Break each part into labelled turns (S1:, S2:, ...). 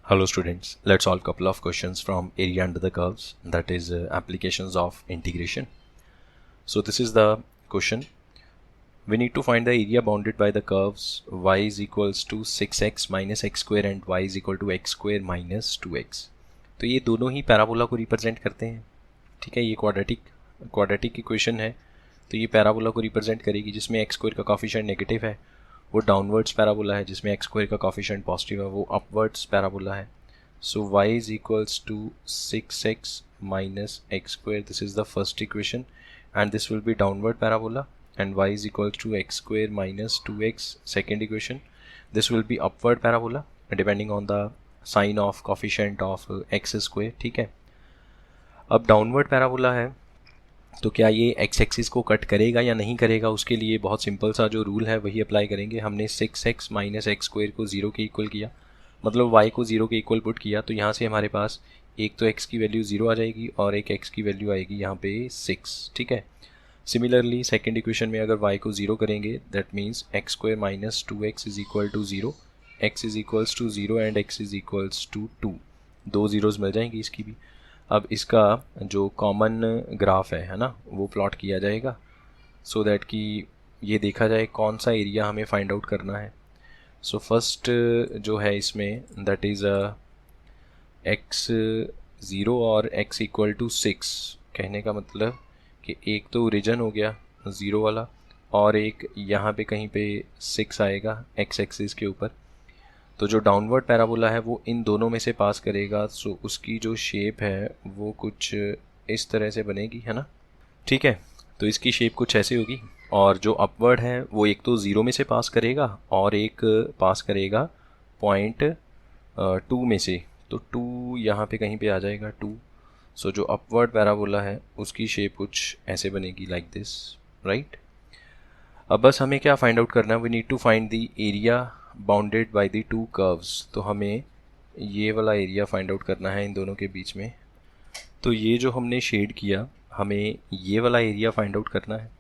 S1: Hello students, let's solve couple of questions from area under the curves, that is applications of integration. So this is the question. We need to find the area bounded by the curves y is equals to 6x minus x square and y is equal to x square minus 2x. तो ये दोनों ही parabola को represent करते हैं, ठीक है। ये quadratic equation है, तो ये पैराबोला को रिप्रेजेंट करेगी जिसमें एक्स स्क्वायर का कॉफिशिएंट नेगेटिव है, वो डाउनवर्ड्स पैराबोला है। जिसमें एक्स स्क्वायर का कॉफिशिएंट पॉजिटिव है, वो अपवर्ड्स पैराबोला है। So y is equals to 6x minus x square, this is the first equation, and this will be downward parabola, and y is equals to x square minus 2x, second equation. This will be upward parabola depending on the sign of coefficient of x square, ठीक है। अब downward parabola है, तो क्या ये x axis को cut करेगा या नहीं करेगा, उसके लिए बहुत सिंपल सा जो रूल है वही अप्लाई करेंगे। हमने 6x माइनस एक्स स्क्वायर को 0 के इक्वल किया, मतलब y को 0 के इक्वल पुट किया, तो यहाँ से हमारे पास एक तो x की वैल्यू 0 आ जाएगी और एक x की वैल्यू आएगी यहाँ पे 6, ठीक है। सिमिलरली सेकेंड इक्वेशन में अगर y को 0 करेंगे, that means x square minus 2x is equal to 0, x is equals to 0 and x is equals to 2, दो ज़ीरोज़ मिल जाएंगी इसकी भी। अब इसका जो कॉमन ग्राफ है ना, वो प्लॉट किया जाएगा सो दैट कि ये देखा जाए कौन सा एरिया हमें फाइंड आउट करना है। सो फर्स्ट जो है इसमें, दैट इज़ एक्स 0 और x इक्वल टू 6, कहने का मतलब कि एक तो ओरिजिन हो गया 0 वाला और एक यहाँ पे कहीं पे 6 आएगा x एक्सिस के ऊपर। तो जो डाउनवर्ड पैराबोला है वो इन दोनों में से पास करेगा, सो उसकी जो शेप है वो कुछ इस तरह से बनेगी, है ना, ठीक है। तो इसकी शेप कुछ ऐसे होगी, और जो अपवर्ड है वो एक तो 0 में से पास करेगा और एक पास करेगा पॉइंट 2 में से, तो 2 यहाँ पे कहीं पे आ जाएगा 2। सो जो अपवर्ड पैराबोला है उसकी शेप कुछ ऐसे बनेगी, लाइक दिस, राइट। अब बस हमें क्या फाइंड आउट करना है, we need to find the area bounded by the two curves. तो हमें ये वाला एरिया फाइंड आउट करना है इन दोनों के बीच में। तो ये जो हमने शेड किया, हमें ये वाला एरिया फाइंड आउट करना है।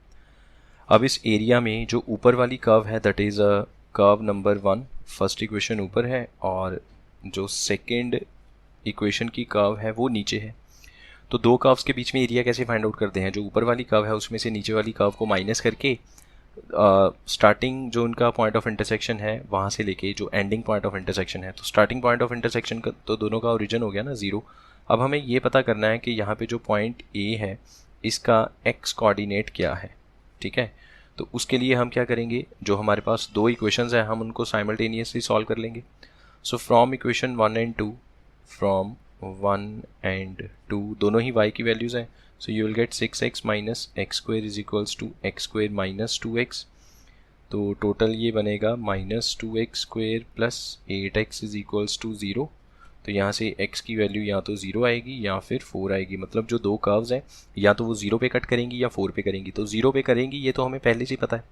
S1: अब इस एरिया में जो ऊपर वाली कर्व है, that is a curve number 1, first equation ऊपर है और जो सेकेंड इक्वेशन की कर्व है वो नीचे है। तो दो कर्व्स के बीच में एरिया कैसे फाइंड आउट करते हैं, जो ऊपर वाली कर्व है उसमें से नीचे वाली कर्व को माइनस करके स्टार्टिंग जो उनका पॉइंट ऑफ इंटरसेक्शन है वहाँ से लेके जो एंडिंग पॉइंट ऑफ इंटरसेक्शन है, तो स्टार्टिंग पॉइंट ऑफ इंटरसेक्शन का तो दोनों का ओरिजिन हो गया ना 0। अब हमें ये पता करना है कि यहाँ पे जो पॉइंट ए है इसका एक्स कोऑर्डिनेट क्या है, ठीक है। तो उसके लिए हम क्या करेंगे, जो हमारे पास दो इक्वेशंस हैं हम उनको साइमल्टेनियसली सॉल्व कर लेंगे। So from equation 1 and 2, from 1 and 2 दोनों ही y की वैल्यूज़ हैं, so you will get 6x minus x square is equals to x square minus 2x। तो टोटल ये बनेगा minus 2x square plus 8x is equals to 0। तो यहाँ से x की वैल्यू या तो 0 आएगी या फिर 4 आएगी, मतलब जो दो कर्व्स हैं या तो वो 0 पे कट करेंगी या 4 पे करेंगी। तो 0 पे करेंगी ये तो हमें पहले से ही पता है,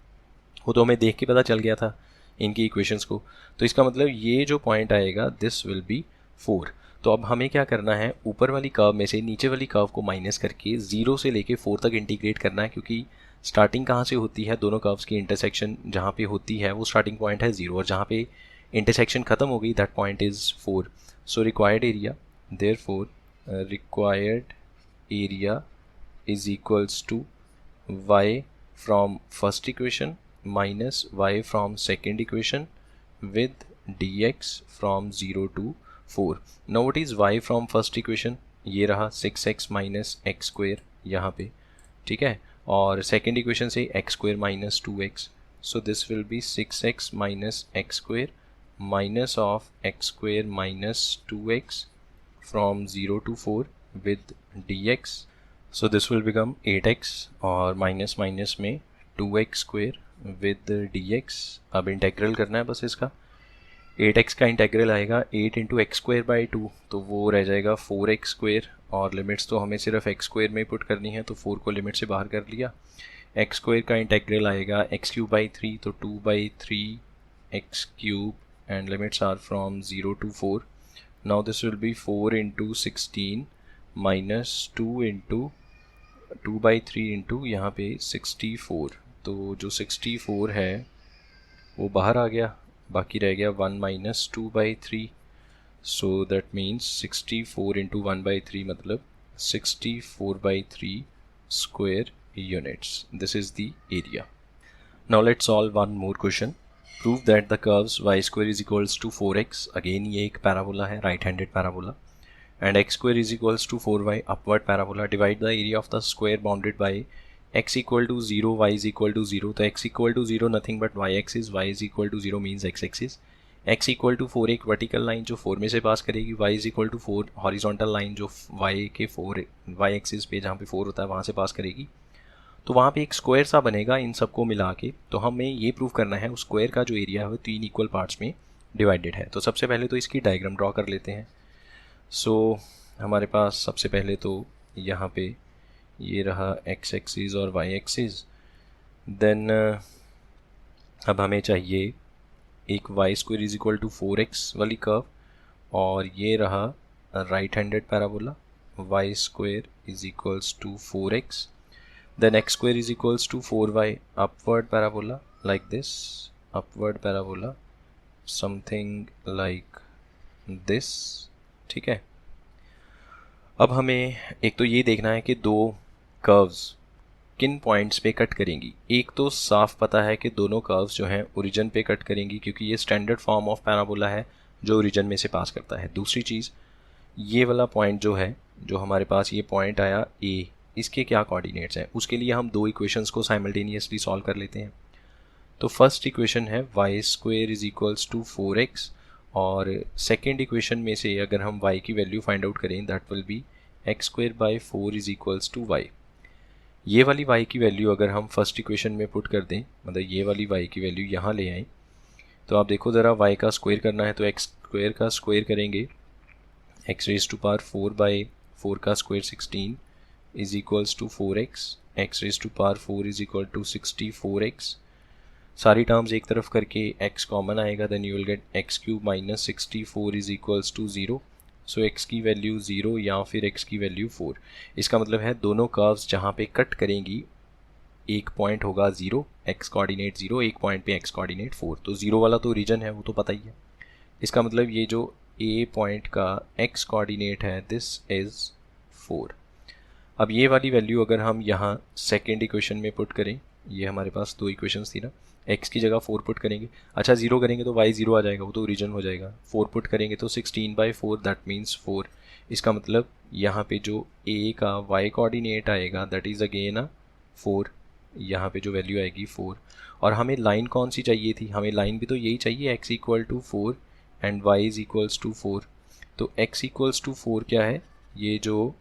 S1: वो तो हमें देख के पता चल गया था इनकी इक्वेशंस को। तो इसका मतलब ये जो पॉइंट आएगा दिस विल बी 4। तो अब हमें क्या करना है, ऊपर वाली कर्व में से नीचे वाली कर्व को माइनस करके 0 से लेके 4 तक इंटीग्रेट करना है, क्योंकि स्टार्टिंग कहाँ से होती है, दोनों कर्व्स की इंटरसेक्शन जहाँ पे होती है वो स्टार्टिंग पॉइंट है 0 और जहाँ पे इंटरसेक्शन ख़त्म हो गई that point is 4। So required area, therefore required area is equals to y from first equation minus y from second equation with dx from 0 to 4। now what is y from first equation, ये रहा 6x minus x square यहाँ पे, ठीक है। और second equation से x square minus 2x, so this will B 6x minus x square minus of x square minus 2x from 0 to 4 with dx, so this will become 8x और minus minus में 2x square with dx। अब integral करना है बस इसका, 8x का integral आएगा 8 into x square by 2, तो वो रह जाएगा 4x स्क्वेयर, और लिमिट्स तो हमें सिर्फ x स्क्वेयर में पुट करनी है, तो 4 को लिमिट से बाहर कर लिया। एक्स स्क्वेयर का इंटेग्रल आएगा x क्यूब बाई 3, तो 2 by 3 x cube and limits are from 0 to 4। Now this will be 4 into 16 minus 2 into 2 by 3 into यहाँ पे 64। तो जो 64 है वो बाहर आ गया, बाकी रह गया 1 minus 2 by 3। so that means 64 into 1/3 मतलब 64/3 square units. This is the area. Now let's solve one more question. Prove that the curves y square is equals to 4x. Again ये एक parabola है, right handed parabola, and x square is equals to 4y, upward parabola. Divide the area of the square bounded by x equal to 0, y is equal to 0. तो x equal to 0 nothing but y axis, y is equal to 0 means x axis. x equal to 4 एक vertical line जो 4 में से पास करेगी, y is equal to 4 horizontal line जो y के 4 y axis पे जहाँ पे 4 होता है वहाँ से पास करेगी. तो वहाँ पे एक स्क्वायर सा बनेगा इन सबको मिला के. तो हमें ये प्रूव करना है उस स्क्वायर का जो एरिया है वो 3 इक्वल पार्ट्स में डिवाइडेड है. तो सबसे पहले तो इसकी डायग्राम ड्रॉ कर लेते हैं. सो हमारे पास सबसे पहले तो यहाँ पे ये रहा x एक्सिस और y एक्सिस. देन अब हमें चाहिए एक y square is equal to 4x वाली कर्व, और ये रहा right handed parabola y square is equals to 4x. Then x square is equals to 4y upward parabola like this, upward parabola something like this. ठीक है. अब हमें एक तो ये देखना है कि दो कर्व्स किन पॉइंट्स पे कट करेंगी. एक तो साफ पता है कि दोनों कर्व्स जो हैं ओरिजिन पे कट करेंगी क्योंकि ये स्टैंडर्ड फॉर्म ऑफ पैराबोला है जो ओरिजिन में से पास करता है. दूसरी चीज़ ये वाला पॉइंट जो है, जो हमारे पास ये पॉइंट आया A, इसके क्या कोऑर्डिनेट्स हैं, उसके लिए हम दो इक्वेशंस को साइमल्टेनियसली सॉल्व कर लेते हैं. तो फर्स्ट इक्वेशन है y square is equals to 4x, और सेकेंड इक्वेशन में से अगर हम y की वैल्यू फाइंड आउट करें that will be x square by 4 is equals to y. ये वाली y की वैल्यू अगर हम फर्स्ट इक्वेशन में पुट कर दें, मतलब ये वाली y की वैल्यू यहाँ ले आएँ, तो आप देखो ज़रा y का स्क्वायर करना है तो x स्क्वायर का स्क्वायर करेंगे x raise to power 4 by 4 का square 16 is equals to 4x, x raise to power 4 is equal to 64x. सारी टर्म्स एक तरफ करके x कॉमन आएगा, then you will get x cube minus 64 is equals to 0. So x की value 0 या फिर x की वैल्यू 4. इसका मतलब है दोनों कर्व्स जहाँ पे कट करेंगी एक पॉइंट होगा 0, x कोऑर्डिनेट 0, एक पॉइंट पे x कोऑर्डिनेट 4. तो 0 वाला तो रीजन है वो तो पता ही है. इसका मतलब ये जो a पॉइंट का x कोऑर्डिनेट है दिस इज़ 4. अब ये वाली वैल्यू अगर हम यहाँ सेकेंड इक्वेशन में पुट करें, ये हमारे पास दो इक्वेशंस थी ना, x की जगह 4 पुट करेंगे, अच्छा 0 करेंगे तो y 0 आ जाएगा, वो तो ओरिजिन हो जाएगा. 4 पुट करेंगे तो 16/4 दैट मीन्स 4. इसका मतलब यहाँ पे जो a का y कोऑर्डिनेट आएगा दैट इज़ अगेन 4, यहाँ पे जो वैल्यू आएगी 4. और हमें लाइन कौन सी चाहिए थी, हमें लाइन भी तो यही चाहिए, x equal to 4 and y is equals to 4. तो x इक्वल्स टू 4 क्या है, ये जो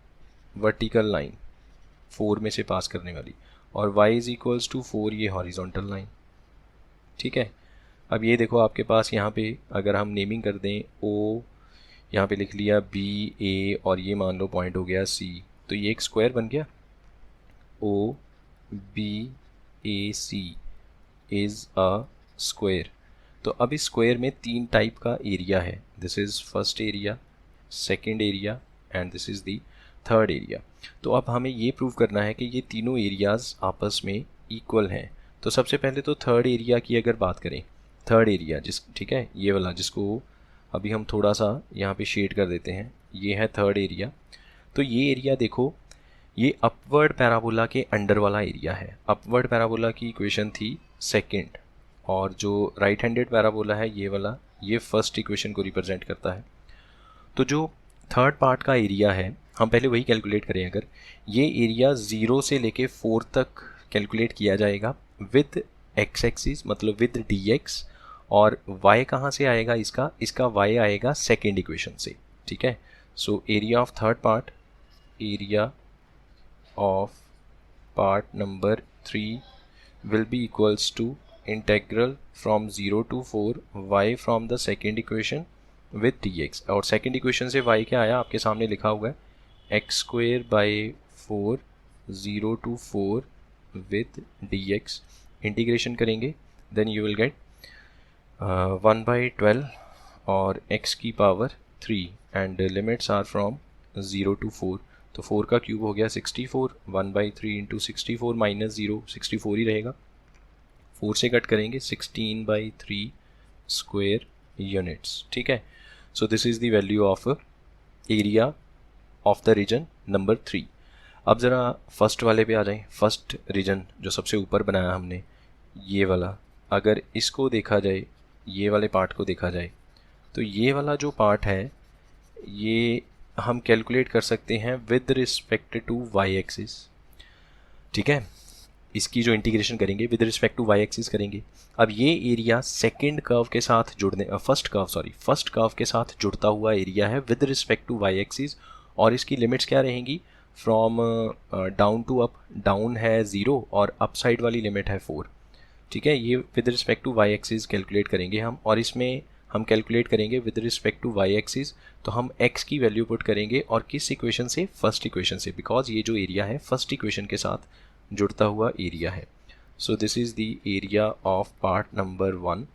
S1: वर्टिकल लाइन 4 में से पास करने वाली, और y इज़ इक्वल्स टू 4 ये हॉरिजॉन्टल लाइन. ठीक है. अब ये देखो आपके पास यहाँ पे अगर हम नेमिंग कर दें O, यहाँ पे लिख लिया B A, और ये मान लो पॉइंट हो गया C, तो ये एक स्क्वायर बन गया. O B A C is a square. तो अब इस स्क्वायर में तीन टाइप का एरिया है. This is first area, second area and this is the third area. तो अब हमें ये प्रूव करना है कि ये तीनों एरियाज़ आपस में इक्वल हैं. तो सबसे पहले तो थर्ड एरिया की अगर बात करें, थर्ड एरिया ठीक है, ये वाला जिसको अभी हम थोड़ा सा यहाँ पे शेड कर देते हैं, ये है थर्ड एरिया. तो ये एरिया देखो, ये अपवर्ड पैराबोला के अंडर वाला एरिया है. अपवर्ड पैराबोला की इक्वेशन थी सेकंड, और जो राइट हैंडेड पैराबोला है ये वाला, ये फर्स्ट इक्वेशन को रिप्रेजेंट करता है. तो जो थर्ड पार्ट का एरिया है हम पहले वही कैलकुलेट करें. अगर ये एरिया 0 से लेके 4 तक कैलकुलेट किया जाएगा विद x एक्सिस, मतलब विद dx, और y कहाँ से आएगा, इसका y आएगा सेकेंड इक्वेशन से. ठीक है. So area of third part, area of part number 3 will be equals to integral from 0 to 4 y from the second equation with dx. और सेकेंड इक्वेशन से y क्या आया आपके सामने लिखा हुआ है, x square by 4 0 to 4 with dx. Integration करेंगे देन यू विल गेट 1/12 और x की power 3 and limits are from 0 to 4. तो 4 का क्यूब हो गया 64, 1/3 इंटू 64 माइनस 0, 64 ही रहेगा. 4 से कट करेंगे 16/3 स्क्वायर यूनिट्स. ठीक है. So this is the value of area of the region number 3। अब ज़रा फर्स्ट वाले पे आ जाएं। फर्स्ट रीजन जो सबसे ऊपर बनाया हमने, ये वाला, अगर इसको देखा जाए, ये वाले पार्ट को देखा जाए, तो ये वाला जो पार्ट है ये हम कैलकुलेट कर सकते हैं with respect to y axis. ठीक है, इसकी जो इंटीग्रेशन करेंगे with respect to y axis करेंगे। अब ये एरिया सेकंड कर्व के साथ फर्स्ट कर्व के साथ जुड़ता हुआ एरिया है with respect to y axis, और इसकी लिमिट्स क्या रहेंगी, from down to up. Down है 0 और अप साइड वाली लिमिट है 4। ठीक है, ये with respect to y axis calculate करेंगे हम, और इसमें हम कैलकुलेट करेंगे with respect to y axis, तो हम x की वैल्यू पुट करेंगे, और किस इक्वेशन से, फर्स्ट इक्वेशन से, बिकॉज ये जो एरिया है फर्स्ट इक्वेशन के साथ जुड़ता हुआ एरिया है। So this is the area of part number 1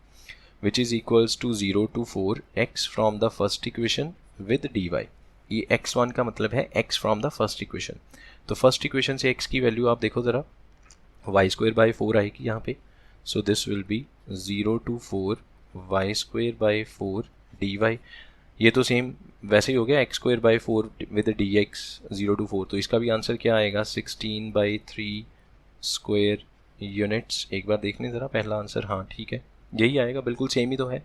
S1: which is equals to 0 to 4 x from the first equation with dy। ये x1 का मतलब है x from the first equation. तो फर्स्ट इक्वेशन से x की वैल्यू आप देखो ज़रा, y²/4 आएगी यहाँ पे। So this will be 0 to 4 y²/4 dy। ये तो सेम वैसे ही हो गया, x²/4 विद dx 0 to 4। तो इसका भी आंसर क्या आएगा, 16/3 स्क्वायर यूनिट्स। एक बार देख लें ज़रा पहला आंसर, हाँ ठीक है यही आएगा, बिल्कुल सेम ही तो है।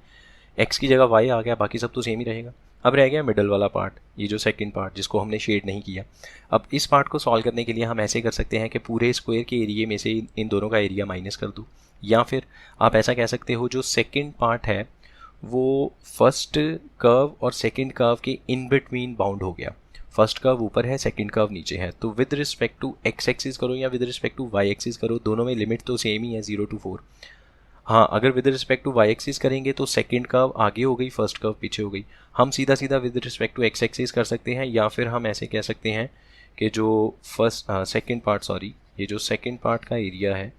S1: x की जगह y आ गया, बाकी सब तो सेम ही रहेगा। अब रह गया मिडल वाला पार्ट, ये जो सेकंड पार्ट जिसको हमने शेड नहीं किया। अब इस पार्ट को सॉल्व करने के लिए हम ऐसे कर सकते हैं कि पूरे स्क्वायर के एरिया में से इन दोनों का एरिया माइनस कर दूँ, या फिर आप ऐसा कह सकते हो जो सेकंड पार्ट है वो फर्स्ट कर्व और सेकंड कर्व के इन बिटवीन बाउंड हो गया। फर्स्ट कर्व ऊपर है, सेकंड कर्व नीचे है, तो with respect to x axis करो या with respect to y axis करो, दोनों में लिमिट तो सेम ही है 0 to 4। हाँ, अगर with respect to y axis करेंगे तो सेकंड कर्व आगे हो गई, फर्स्ट कर्व पीछे हो गई। हम सीधा सीधा with respect to x axis कर सकते हैं, या फिर हम ऐसे कह सकते हैं कि जो ये जो सेकंड पार्ट का एरिया है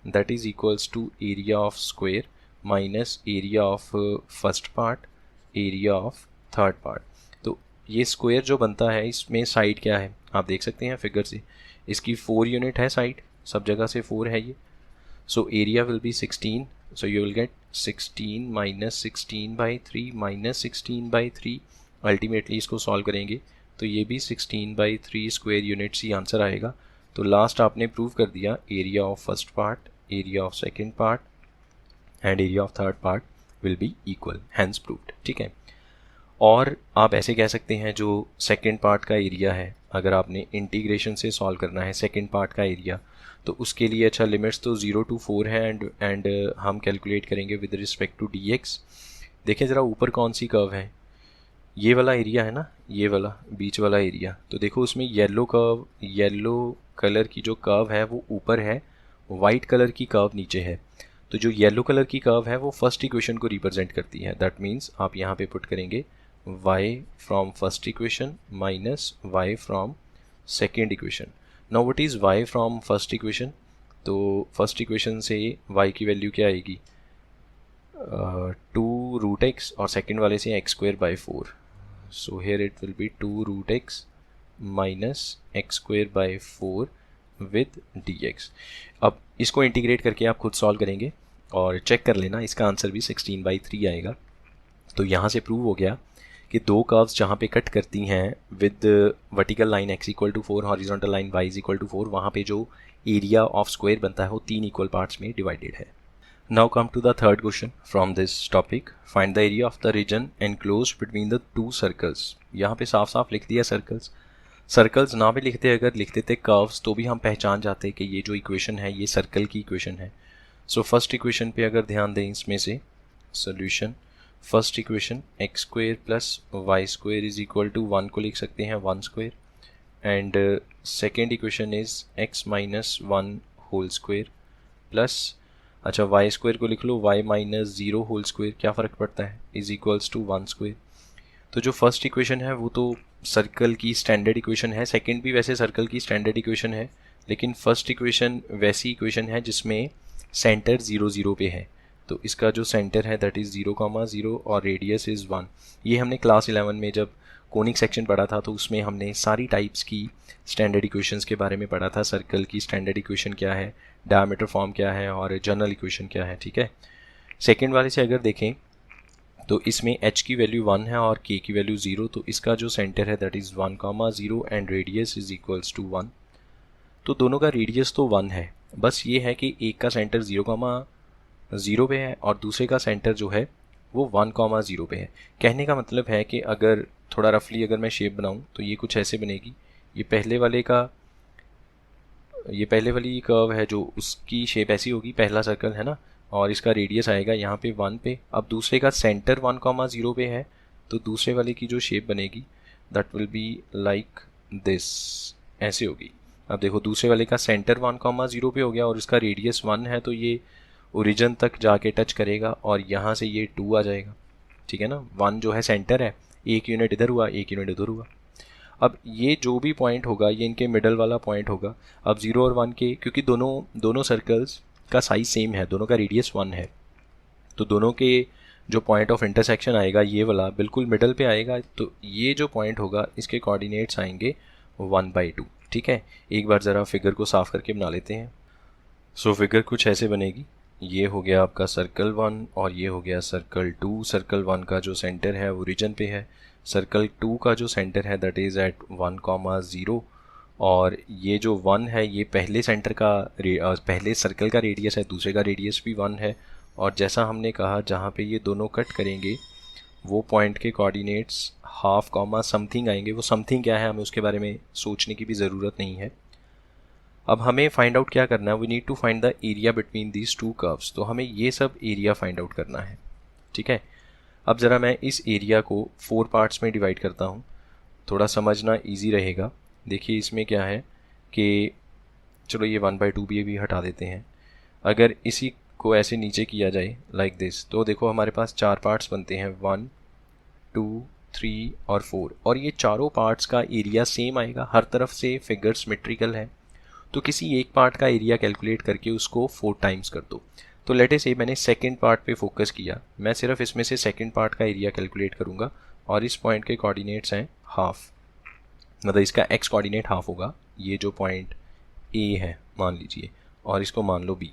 S1: that is equals to area of square minus area of first part, area of third part. तो ये स्क्वायर जो बनता है इसमें साइड क्या है आप देख सकते हैं फिगर से, इसकी 4 यूनिट है साइड, सब जगह से 4 है ये। So area will be 16, so you will gate 16 minus 16/3 minus 16/3। Ultimately इसको सॉल्व करेंगे तो ये भी 16/3 स्क्वायर यूनिट्स ही आंसर आएगा। तो लास्ट आपने प्रूव कर दिया area of first part, area of second part and area of third part will be equal, hence proved. ठीक है, और आप ऐसे कह सकते हैं जो सेकेंड पार्ट का एरिया है, अगर आपने इंटीग्रेशन से सॉल्व करना है सेकेंड पार्ट का एरिया, तो उसके लिए अच्छा लिमिट्स तो 0 to 4 है, एंड हम कैलकुलेट करेंगे विद रिस्पेक्ट टू dx। देखें ज़रा ऊपर कौन सी कर्व है, ये वाला एरिया है ना, ये वाला बीच वाला एरिया। तो देखो उसमें येलो कलर की जो कर्व है वो ऊपर है, वाइट कलर की कर्व नीचे है। तो जो येलो कलर की कर्व है वो फर्स्ट इक्वेशन को रिप्रेजेंट करती है। दैट मीन्स आप यहाँ पे पुट करेंगे y from first equation minus y from second equation. Now what is y from first equation, तो फर्स्ट इक्वेशन से y की वैल्यू क्या आएगी, 2√x, और सेकेंड वाले से x²/4। So here it will be 2√x minus x²/4 with dx। अब इसको इंटीग्रेट करके आप खुद सॉल्व करेंगे और चेक कर लेना, इसका आंसर भी 16/3 आएगा। तो यहाँ से प्रूव हो गया कि दो कर्व्स जहाँ पे कट करती हैं with vertical line x = 4, horizontal line y = 4, वहाँ पे जो एरिया ऑफ स्क्वायर बनता है वो 3 इक्वल पार्ट्स में डिवाइडेड है। Now come to the third question from this topic, find the area of the region enclosed between the 2 circles. यहाँ पे साफ साफ लिख दिया सर्कल्स ना भी लिखते, अगर लिख देते कर्व्स तो भी हम पहचान जाते कि ये जो इक्वेशन है ये सर्कल की इक्वेशन है। सो फर्स्ट इक्वेशन पे अगर ध्यान दें, इसमें से solution, first equation x² + y² is equal to 1 को लिख सकते हैं 1², and second equation is x - 1 whole square plus, अच्छा y² को लिख लो y - 0 होल स्क्वायर, क्या फ़र्क पड़ता है, इज इक्वल्स टू 1²। तो जो फर्स्ट इक्वेशन है वो तो सर्कल की स्टैंडर्ड इक्वेशन है, सेकंड भी वैसे सर्कल की स्टैंडर्ड इक्वेशन है, लेकिन फर्स्ट इक्वेशन वैसी इक्वेशन है जिसमें सेंटर 0 0 पे है। तो इसका जो सेंटर है दैट इज़ 0,0 और रेडियस इज़ 1। ये हमने क्लास 11 में जब कोनिक सेक्शन पढ़ा था तो उसमें हमने सारी टाइप्स की स्टैंडर्ड इक्वेशंस के बारे में पढ़ा था। सर्कल की स्टैंडर्ड इक्वेशन क्या है, डायमीटर फॉर्म क्या है और जनरल इक्वेशन क्या है। ठीक है, सेकेंड वाले से अगर देखें तो इसमें h की वैल्यू 1 है और k की वैल्यू 0, तो इसका जो सेंटर है that is 1,0 and radius is equals to 1। तो दोनों का रेडियस तो 1 है, बस ये है कि एक का सेंटर 0,0 पे है और दूसरे का सेंटर जो है वो 1,0 पे है। कहने का मतलब है कि अगर थोड़ा रफली अगर मैं शेप बनाऊँ तो ये कुछ ऐसे बनेगी। ये पहले वाली कर्व है जो उसकी शेप ऐसी होगी, पहला सर्कल है ना, और इसका रेडियस आएगा यहाँ पे 1 पे। अब दूसरे का सेंटर 1,0 पे है, तो दूसरे वाले की जो शेप बनेगी that will be like this, ऐसे होगी। अब देखो दूसरे वाले का सेंटर 1,0 पे हो गया और इसका रेडियस 1 है, तो ये ओरिजिन तक जाके टच करेगा और यहाँ से ये 2 आ जाएगा, ठीक है ना। 1 जो है सेंटर है, एक यूनिट इधर हुआ, एक यूनिट उधर हुआ। अब ये जो भी पॉइंट होगा ये इनके मिडल वाला पॉइंट होगा। अब 0 और 1 के, क्योंकि दोनों सर्कल्स का साइज सेम है, दोनों का रेडियस 1 है, तो दोनों के जो पॉइंट ऑफ इंटरसेक्शन आएगा ये वाला बिल्कुल मिडल पे आएगा। तो ये जो पॉइंट होगा इसके कोऑर्डिनेट्स आएंगे 1/2, ठीक है। एक बार ज़रा फिगर को साफ करके बना लेते हैं। सो फिगर कुछ ऐसे बनेगी। ये हो गया आपका सर्कल 1 और ये हो गया सर्कल 2। सर्कल 1 का जो सेंटर है ओरिजिन पे है, सर्कल 2 का जो सेंटर है दैट इज़ एट 1,0 और ये जो 1 है ये पहले सर्कल का रेडियस है, दूसरे का रेडियस भी 1 है। और जैसा हमने कहा जहाँ पे ये दोनों कट करेंगे वो पॉइंट के कोऑर्डिनेट्स हाफ कॉमा समथिंग आएंगे। वो समथिंग क्या है हमें उसके बारे में सोचने की भी ज़रूरत नहीं है। अब हमें फाइंड आउट क्या करना है, we need to find the area between these two curves. तो हमें ये सब एरिया फाइंड आउट करना है, ठीक है। अब ज़रा मैं इस एरिया को 4 पार्ट्स में डिवाइड करता हूँ, थोड़ा समझना इजी रहेगा। देखिए इसमें क्या है कि चलो ये 1/2 भी हटा देते हैं। अगर इसी को ऐसे नीचे किया जाए लाइक दिस, तो देखो हमारे पास 4 पार्ट्स बनते हैं, 1, 2, 3 और 4, और ये चारों पार्ट्स का एरिया सेम आएगा। हर तरफ से फिगर सिमेट्रिकल है, तो किसी एक पार्ट का एरिया कैलकुलेट करके उसको 4 टाइम्स कर दो। तो लेट से मैंने सेकंड पार्ट पे फोकस किया, मैं सिर्फ इसमें से सेकंड पार्ट का एरिया कैलकुलेट करूँगा और इस पॉइंट के कोऑर्डिनेट्स हैं हाफ, मतलब इसका एक्स कोऑर्डिनेट हाफ होगा। ये जो पॉइंट ए है मान लीजिए और इसको मान लो बी।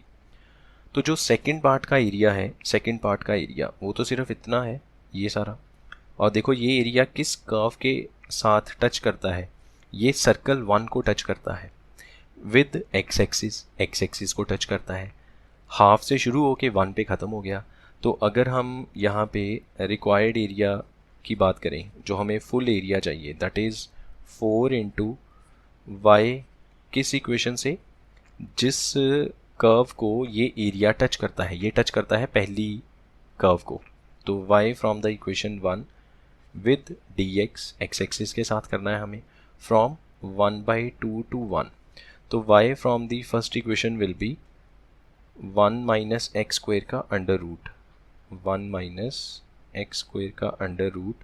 S1: तो जो सेकंड पार्ट का एरिया है, सेकंड पार्ट का एरिया वो तो सिर्फ इतना है, ये सारा। और देखो ये एरिया किस कर्व के साथ टच करता है, ये सर्कल 1 को टच करता है विद एक्स एक्सिस को टच करता है। हाफ से शुरू होके 1 पे ख़त्म हो गया। तो अगर हम यहाँ पे रिक्वायर्ड एरिया की बात करें, जो हमें फुल एरिया चाहिए दैट इज़ 4 इंटू वाई, किस इक्वेशन से, जिस कर्व को ये एरिया टच करता है, ये टच करता है पहली कर्व को। तो y from the equation 1 with dx, x axis के साथ करना है हमें, फ्रॉम 1/2 टू 1। तो y from the first equation will be 1 minus x square का under root, 1 minus x square का अंडर रूट।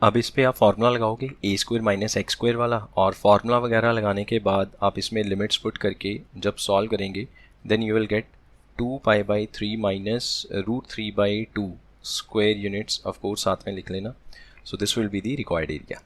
S1: अब इस पे आप फार्मूला लगाओगे a square minus x square वाला, और फार्मूला वगैरह लगाने के बाद आप इसमें लिमिट्स पुट करके जब सॉल्व करेंगे then you will get 2π/3 minus √3/2 square units. Of course साथ में लिख लेना। So this will be the required area.